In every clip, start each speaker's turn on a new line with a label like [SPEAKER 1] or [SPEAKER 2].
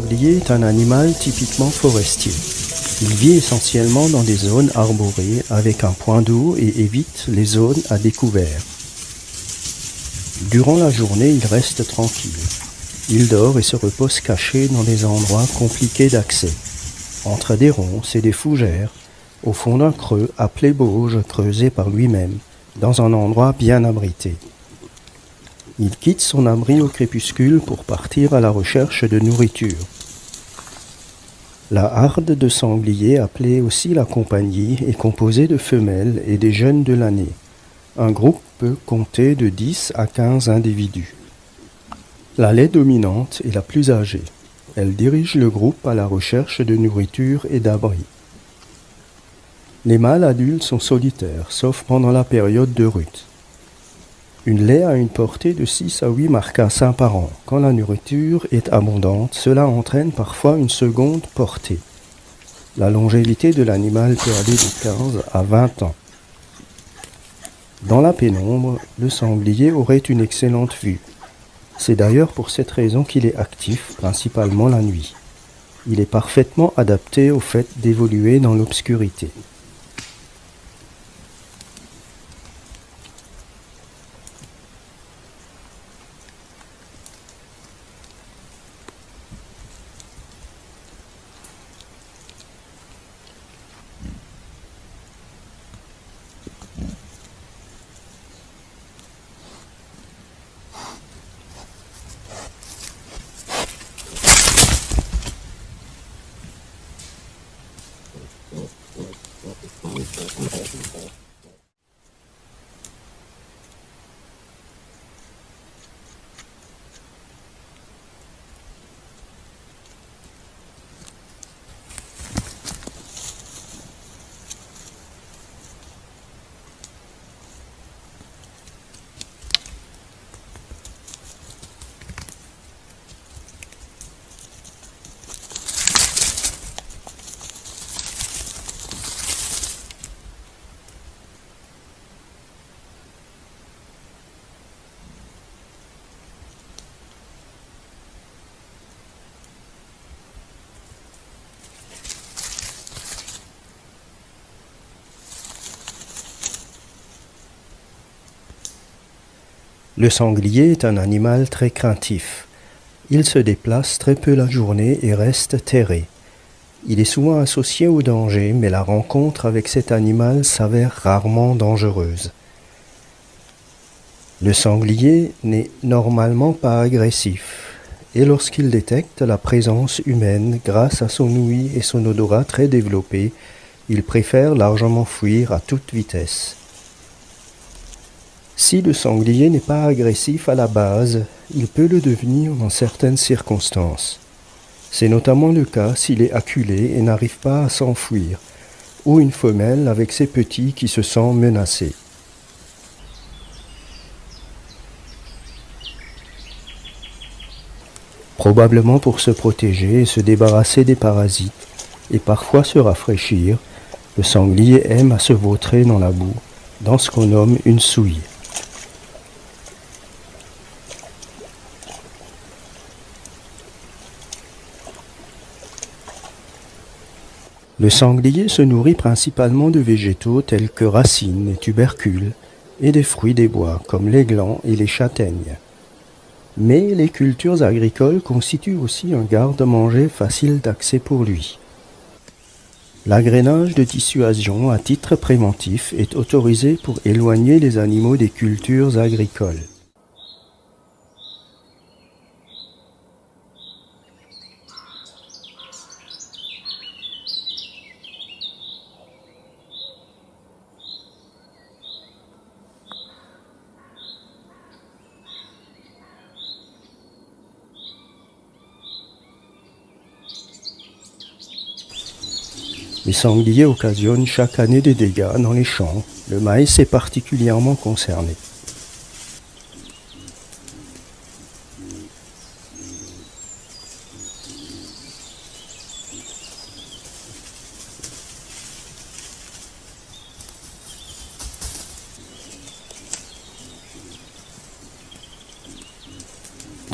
[SPEAKER 1] sanglier est un animal typiquement forestier. Il vit essentiellement dans des zones arborées avec un point d'eau et évite les zones à découvert. Durant la journée, il reste tranquille. Il dort et se repose caché dans des endroits compliqués d'accès, entre des ronces et des fougères, au fond d'un creux appelé bauge creusé par lui-même, dans un endroit bien abrité. Il quitte son abri au crépuscule pour partir à la recherche de nourriture. La harde de sangliers, appelée aussi la compagnie, est composée de femelles et des jeunes de l'année. Un groupe peut compter de 10 à 15 individus. La laie dominante est la plus âgée. Elle dirige le groupe à la recherche de nourriture et d'abri. Les mâles adultes sont solitaires, sauf pendant la période de rut. Une laie a une portée de 6 à 8 marcassins par an. Quand la nourriture est abondante, cela entraîne parfois une seconde portée. La longévité de l'animal peut aller de 15 à 20 ans. Dans la pénombre, le sanglier aurait une excellente vue. C'est d'ailleurs pour cette raison qu'il est actif, principalement la nuit. Il est parfaitement adapté au fait d'évoluer dans l'obscurité. Le sanglier est un animal très craintif. Il se déplace très peu la journée et reste terré. Il est souvent associé au danger, mais la rencontre avec cet animal s'avère rarement dangereuse. Le sanglier n'est normalement pas agressif, et lorsqu'il détecte la présence humaine grâce à son ouïe et son odorat très développé, il préfère largement fuir à toute vitesse. Si le sanglier n'est pas agressif à la base, il peut le devenir dans certaines circonstances. C'est notamment le cas s'il est acculé et n'arrive pas à s'enfuir, ou une femelle avec ses petits qui se sent menacée. Probablement pour se protéger et se débarrasser des parasites, et parfois se rafraîchir, le sanglier aime à se vautrer dans la boue, dans ce qu'on nomme une souille. Le sanglier se nourrit principalement de végétaux tels que racines et tubercules, et des fruits des bois comme les glands et les châtaignes. Mais les cultures agricoles constituent aussi un garde-manger facile d'accès pour lui. L'agrainage de dissuasion à titre préventif est autorisé pour éloigner les animaux des cultures agricoles. Les sangliers occasionnent chaque année des dégâts dans les champs. Le maïs est particulièrement concerné.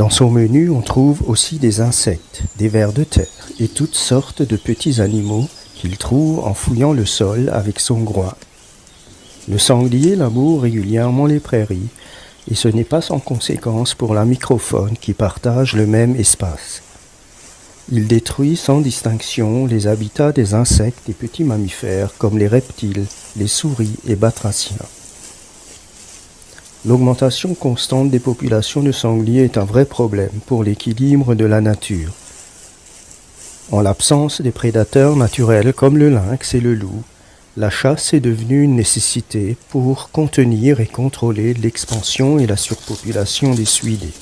[SPEAKER 1] Dans son menu, on trouve aussi des insectes, des vers de terre et toutes sortes de petits animaux qu'il trouve en fouillant le sol avec son groin. Le sanglier laboure régulièrement les prairies et ce n'est pas sans conséquence pour la microfaune qui partage le même espace. Il détruit sans distinction les habitats des insectes et petits mammifères comme les reptiles, les souris et batraciens. L'augmentation constante des populations de sangliers est un vrai problème pour l'équilibre de la nature. En l'absence des prédateurs naturels comme le lynx et le loup, la chasse est devenue une nécessité pour contenir et contrôler l'expansion et la surpopulation des suidés.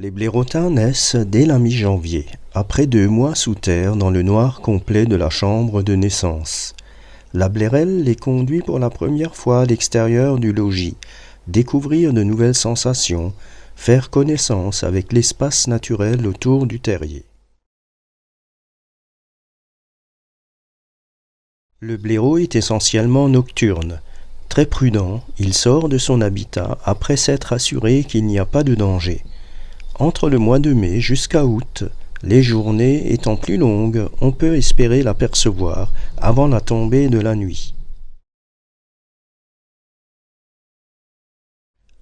[SPEAKER 1] Les blaireautins naissent dès la mi-janvier, après 2 mois sous terre dans le noir complet de la chambre de naissance. La blairelle les conduit pour la première fois à l'extérieur du logis, découvrir de nouvelles sensations, faire connaissance avec l'espace naturel autour du terrier. Le blaireau est essentiellement nocturne. Très prudent, il sort de son habitat après s'être assuré qu'il n'y a pas de danger. Entre le mois de mai jusqu'à août, les journées étant plus longues, on peut espérer l'apercevoir avant la tombée de la nuit.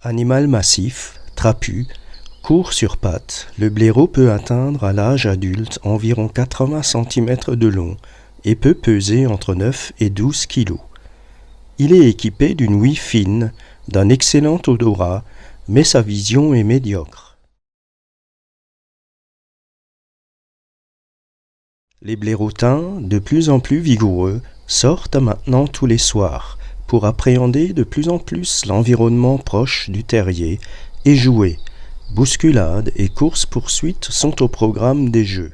[SPEAKER 1] Animal massif, trapu, court sur pattes, le blaireau peut atteindre à l'âge adulte environ 80 cm de long et peut peser entre 9 et 12 kg. Il est équipé d'une ouïe fine, d'un excellent odorat, mais sa vision est médiocre. Les blaireautins, de plus en plus vigoureux, sortent maintenant tous les soirs pour appréhender de plus en plus l'environnement proche du terrier et jouer. Bousculades et courses-poursuites sont au programme des jeux.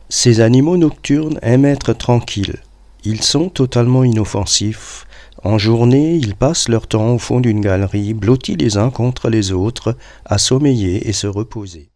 [SPEAKER 1] Ces animaux nocturnes aiment être tranquilles. Ils sont totalement inoffensifs. En journée, ils passent leur temps au fond d'une galerie, blottis les uns contre les autres, à sommeiller et se reposer.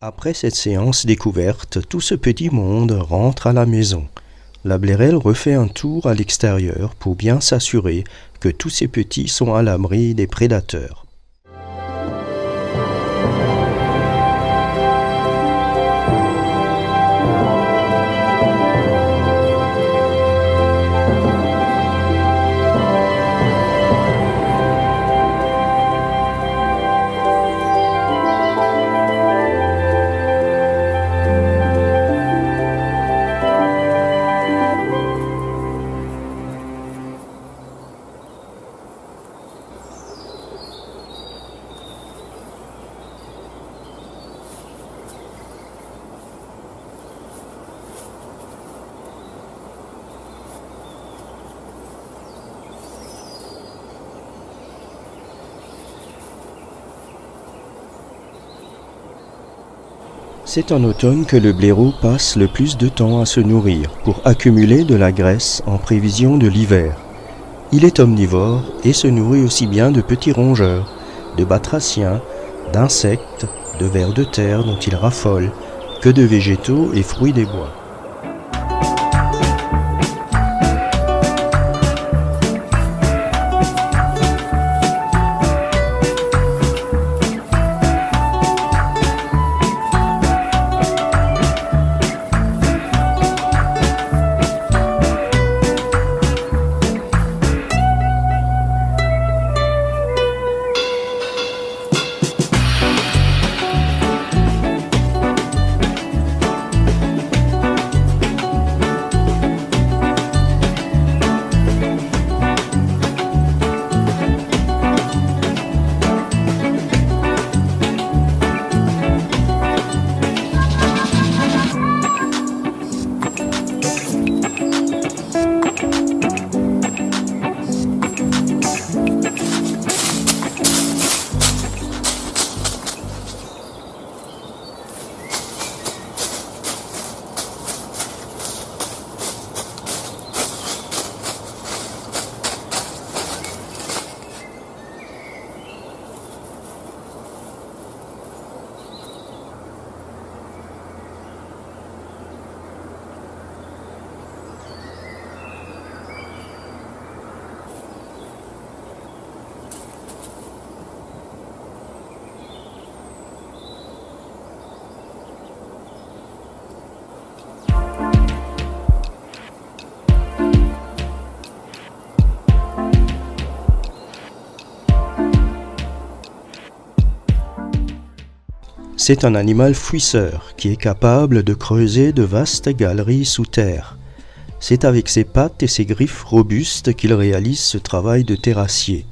[SPEAKER 1] Après cette séance découverte, tout ce petit monde rentre à la maison. La blairelle refait un tour à l'extérieur pour bien s'assurer que tous ces petits sont à l'abri des prédateurs. C'est en automne que le blaireau passe le plus de temps à se nourrir pour accumuler de la graisse en prévision de l'hiver. Il est omnivore et se nourrit aussi bien de petits rongeurs, de batraciens, d'insectes, de vers de terre dont il raffole, que de végétaux et fruits des bois. C'est un animal fouisseur qui est capable de creuser de vastes galeries sous terre. C'est avec ses pattes et ses griffes robustes qu'il réalise ce travail de terrassier.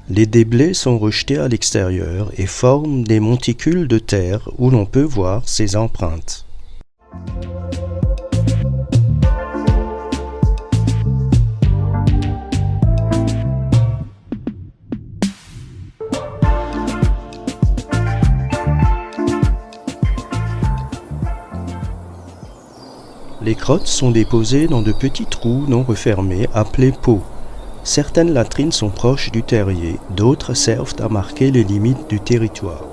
[SPEAKER 1] Les déblais sont rejetés à l'extérieur et forment des monticules de terre où l'on peut voir ses empreintes. Les crottes sont déposées dans de petits trous non refermés appelés pots. Certaines latrines sont proches du terrier, d'autres servent à marquer les limites du territoire.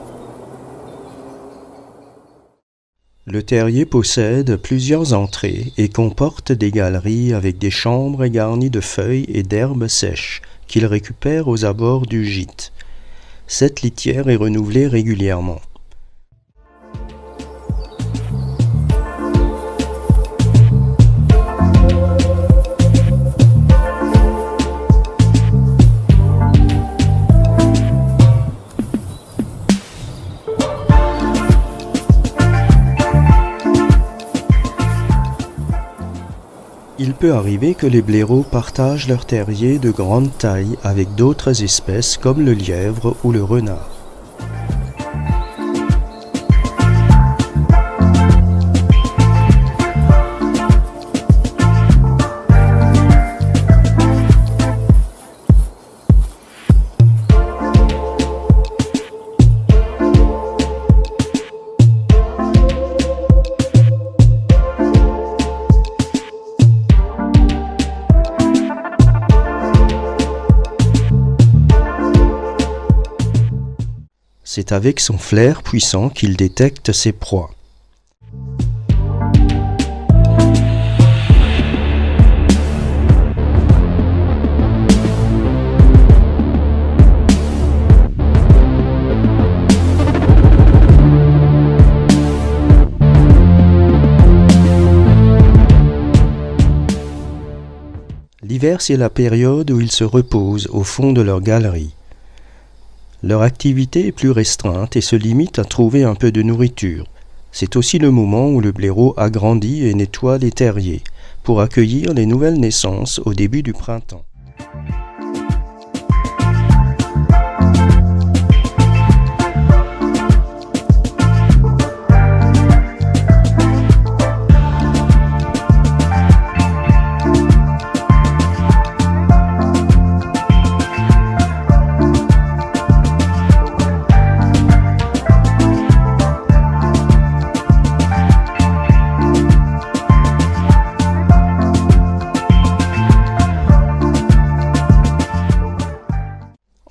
[SPEAKER 1] Le terrier possède plusieurs entrées et comporte des galeries avec des chambres garnies de feuilles et d'herbes sèches qu'il récupère aux abords du gîte. Cette litière est renouvelée régulièrement. Il peut arriver que les blaireaux partagent leur terrier de grande taille avec d'autres espèces comme le lièvre ou le renard. C'est avec son flair puissant qu'il détecte ses proies. L'hiver, c'est la période où ils se reposent au fond de leur galerie. Leur activité est plus restreinte et se limite à trouver un peu de nourriture. C'est aussi le moment où le blaireau agrandit et nettoie les terriers pour accueillir les nouvelles naissances au début du printemps.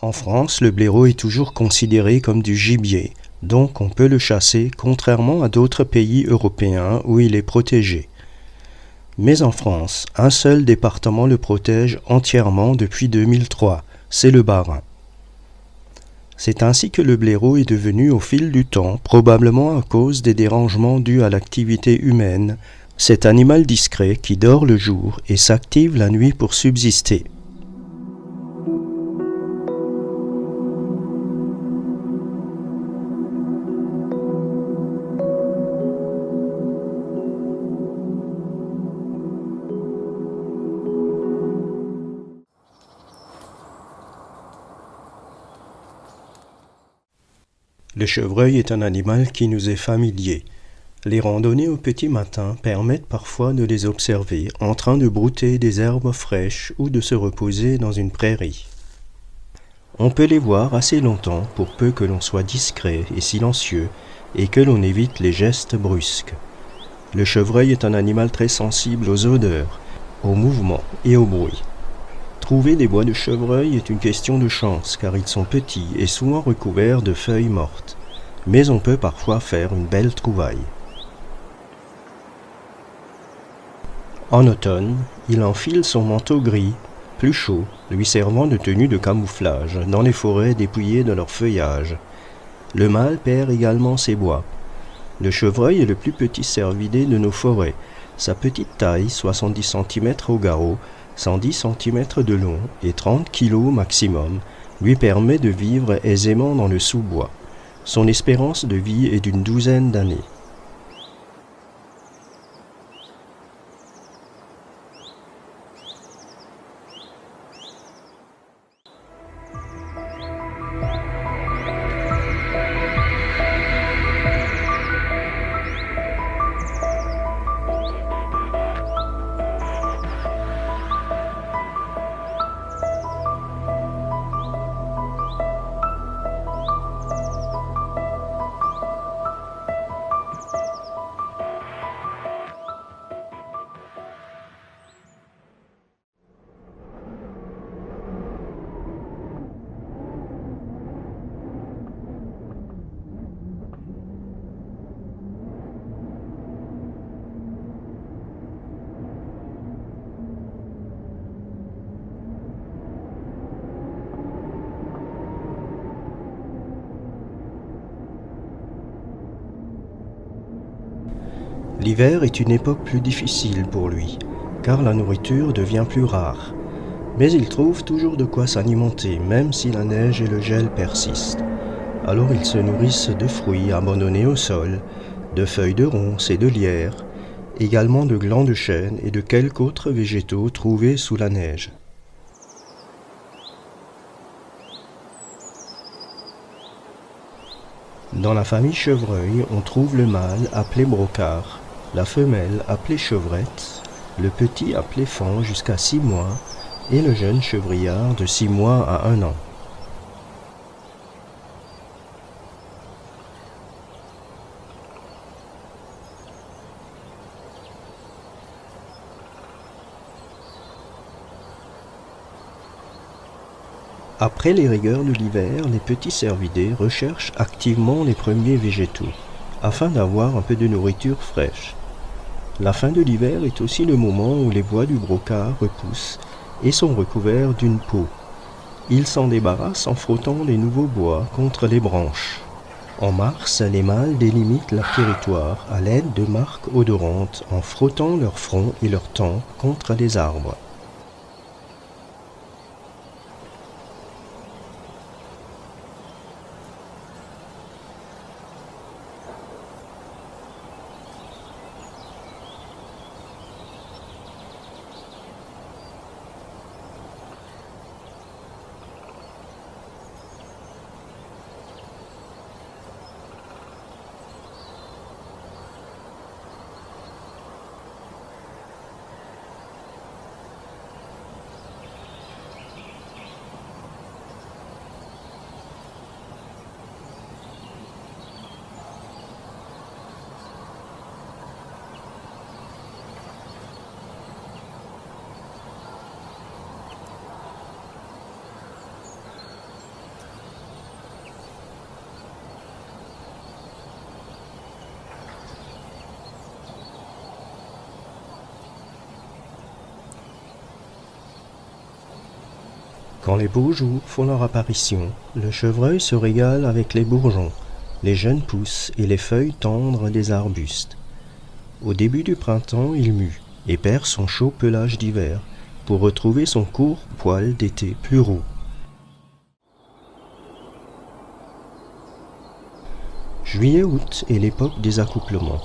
[SPEAKER 1] En France, le blaireau est toujours considéré comme du gibier, donc on peut le chasser contrairement à d'autres pays européens où il est protégé. Mais en France, un seul département le protège entièrement depuis 2003, c'est le Bas-Rhin. C'est ainsi que le blaireau est devenu au fil du temps, probablement à cause des dérangements dus à l'activité humaine, cet animal discret qui dort le jour et s'active la nuit pour subsister. Le chevreuil est un animal qui nous est familier. Les randonnées au petit matin permettent parfois de les observer en train de brouter des herbes fraîches ou de se reposer dans une prairie. On peut les voir assez longtemps pour peu que l'on soit discret et silencieux et que l'on évite les gestes brusques. Le chevreuil est un animal très sensible aux odeurs, aux mouvements et au bruit. Trouver des bois de chevreuil est une question de chance car ils sont petits et souvent recouverts de feuilles mortes. Mais on peut parfois faire une belle trouvaille. En automne, il enfile son manteau gris, plus chaud, lui servant de tenue de camouflage dans les forêts dépouillées de leur feuillage. Le mâle perd également ses bois. Le chevreuil est le plus petit cervidé de nos forêts. Sa petite taille, 70 cm au garrot, 110 cm de long et 30 kg maximum, lui permet de vivre aisément dans le sous-bois. Son espérance de vie est d'une 12aine d'années. L'hiver est une époque plus difficile pour lui, car la nourriture devient plus rare. Mais il trouve toujours de quoi s'alimenter, même si la neige et le gel persistent. Alors ils se nourrissent de fruits abandonnés au sol, de feuilles de ronces et de lierre, également de glands de chêne et de quelques autres végétaux trouvés sous la neige. Dans la famille chevreuil, on trouve le mâle appelé brocard, la femelle appelée chevrette, le petit appelé faon jusqu'à 6 mois et le jeune chevrillard de 6 mois à 1 an. Après les rigueurs de l'hiver, les petits cervidés recherchent activement les premiers végétaux, afin d'avoir un peu de nourriture fraîche. La fin de l'hiver est aussi le moment où les bois du brocard repoussent et sont recouverts d'une peau. Ils s'en débarrassent en frottant les nouveaux bois contre les branches. En mars, les mâles délimitent leur territoire à l'aide de marques odorantes en frottant leur front et leur tempe contre les arbres. Quand les beaux jours font leur apparition, le chevreuil se régale avec les bourgeons, les jeunes pousses et les feuilles tendres des arbustes. Au début du printemps, il mue et perd son chaud pelage d'hiver pour retrouver son court poil d'été plus roux. Juillet-août est l'époque des accouplements.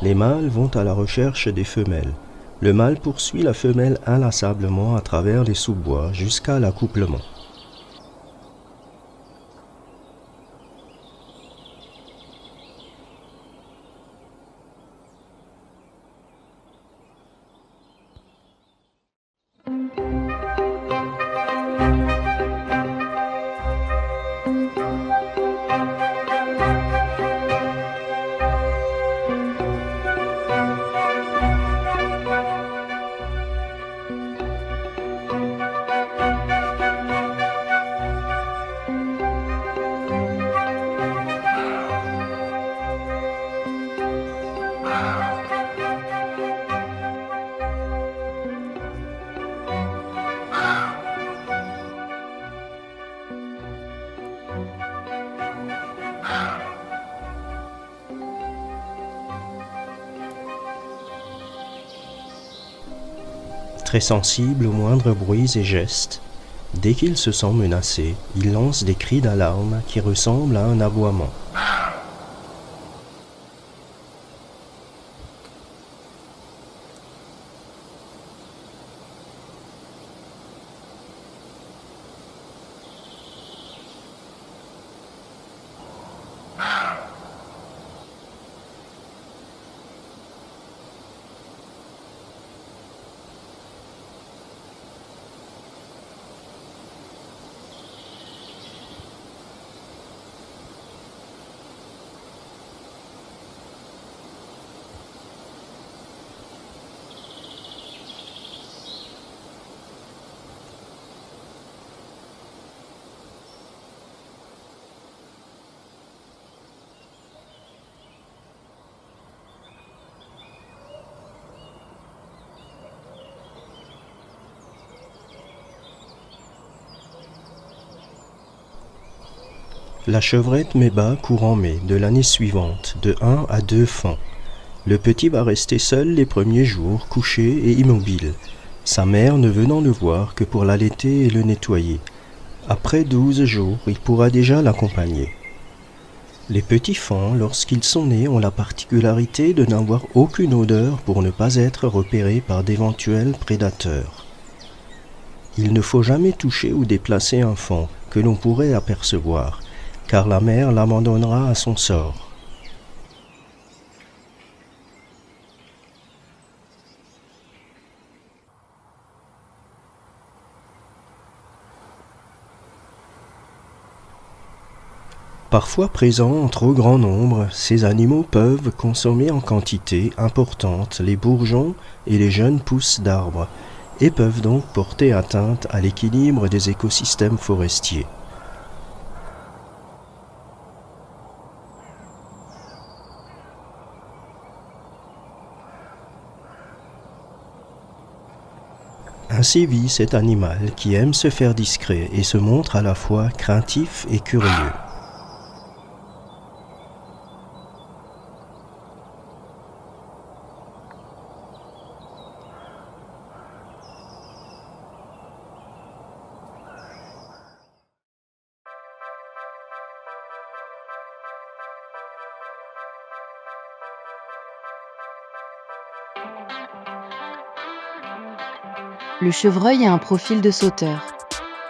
[SPEAKER 1] Les mâles vont à la recherche des femelles. Le mâle poursuit la femelle inlassablement à travers les sous-bois jusqu'à l'accouplement. Très sensible aux moindres bruits et gestes, Dès qu'il se sent menacé, il lance des cris d'alarme qui ressemblent à un aboiement. La chevrette met bas courant mai de l'année suivante, de 1 à 2 faons. Le petit va rester seul les premiers jours, couché et immobile, sa mère ne venant le voir que pour l'allaiter et le nettoyer. Après 12 jours, il pourra déjà l'accompagner. Les petits faons, lorsqu'ils sont nés, ont la particularité de n'avoir aucune odeur pour ne pas être repérés par d'éventuels prédateurs. Il ne faut jamais toucher ou déplacer un faon que l'on pourrait apercevoir, car la mère l'abandonnera à son sort. Parfois présents en trop grand nombre, ces animaux peuvent consommer en quantité importante les bourgeons et les jeunes pousses d'arbres, et peuvent donc porter atteinte à l'équilibre des écosystèmes forestiers. Ainsi vit cet animal qui aime se faire discret et se montre à la fois craintif et curieux.
[SPEAKER 2] Le chevreuil a un profil de sauteur.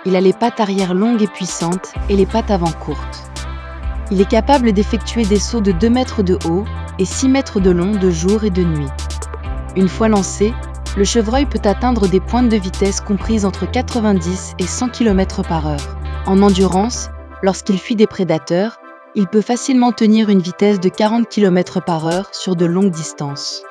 [SPEAKER 2] Il a les pattes arrière longues et puissantes et les pattes avant courtes. Il est capable d'effectuer des sauts de 2 mètres de haut et 6 mètres de long de jour et de nuit. Une fois lancé, le chevreuil peut atteindre des pointes de vitesse comprises entre 90 et 100 km/h. En endurance, lorsqu'il fuit des prédateurs, il peut facilement tenir une vitesse de 40 km/h sur de longues distances.